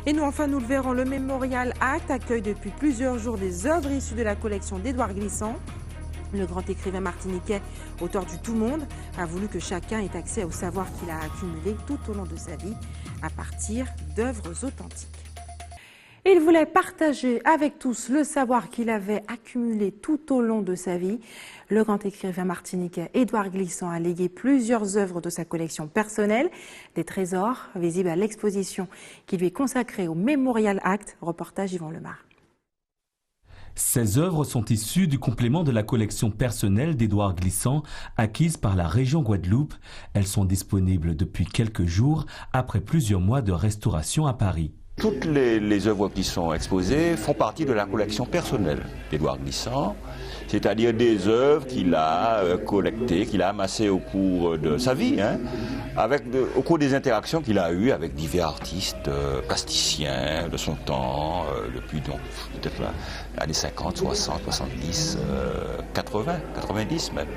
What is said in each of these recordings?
Et nous, enfin, nous le verrons, le Memorial Act accueille depuis plusieurs jours des œuvres issues de la collection d'Édouard Glissant. Le grand écrivain martiniquais, auteur du Tout Monde, a voulu que chacun ait accès au savoir qu'il a accumulé tout au long de sa vie à partir d'œuvres authentiques. Il voulait partager avec tous le savoir qu'il avait accumulé tout au long de sa vie. Le grand écrivain martiniquais Édouard Glissant a légué plusieurs œuvres de sa collection personnelle, des trésors visibles à l'exposition qui lui est consacrée au Memorial Act. Reportage Yvon Lemar. Ces œuvres sont issues du complément de la collection personnelle d'Édouard Glissant, acquise par la région Guadeloupe. Elles sont disponibles depuis quelques jours, après plusieurs mois de restauration à Paris. Toutes les œuvres qui sont exposées font partie de la collection personnelle d'Édouard Glissant, c'est-à-dire des œuvres qu'il a collectées, qu'il a amassées au cours de sa vie, au cours des interactions qu'il a eues avec divers artistes plasticiens de son temps, depuis donc peut-être les années 50, 60, 70, 80, 90 même.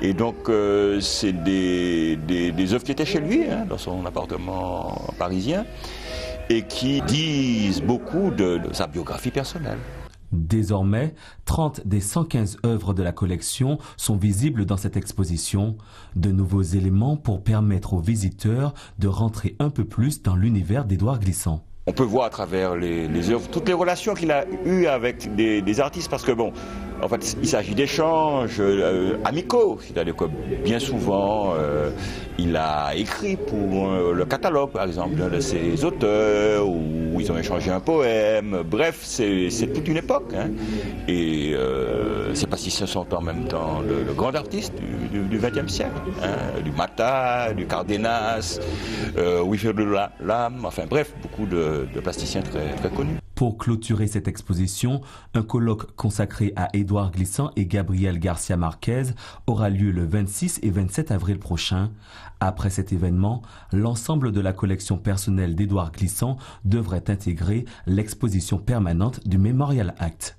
Et donc c'est des œuvres qui étaient chez lui, dans son appartement parisien, et qui disent beaucoup de sa biographie personnelle. Désormais, 30 des 115 œuvres de la collection sont visibles dans cette exposition. De nouveaux éléments pour permettre aux visiteurs de rentrer un peu plus dans l'univers d'Édouard Glissant. On peut voir à travers les œuvres toutes les relations qu'il a eues avec des artistes, parce que bon, en fait, il s'agit d'échanges amicaux, c'est-à-dire que bien souvent, il a écrit pour le catalogue, par exemple, d'un de ses auteurs, où ils ont échangé un poème. Bref, c'est toute une époque. Et ces plasticiens sont en même temps de grands artistes du XXe siècle, du Mata, du Cardenas, Wilfrid Lam, enfin bref, beaucoup de plasticiens très connus. Pour clôturer cette exposition, un colloque consacré à Édouard Glissant et Gabriel Garcia Marquez aura lieu le 26 et 27 avril prochain. Après cet événement, l'ensemble de la collection personnelle d'Édouard Glissant devrait intégrer l'exposition permanente du Memorial Act.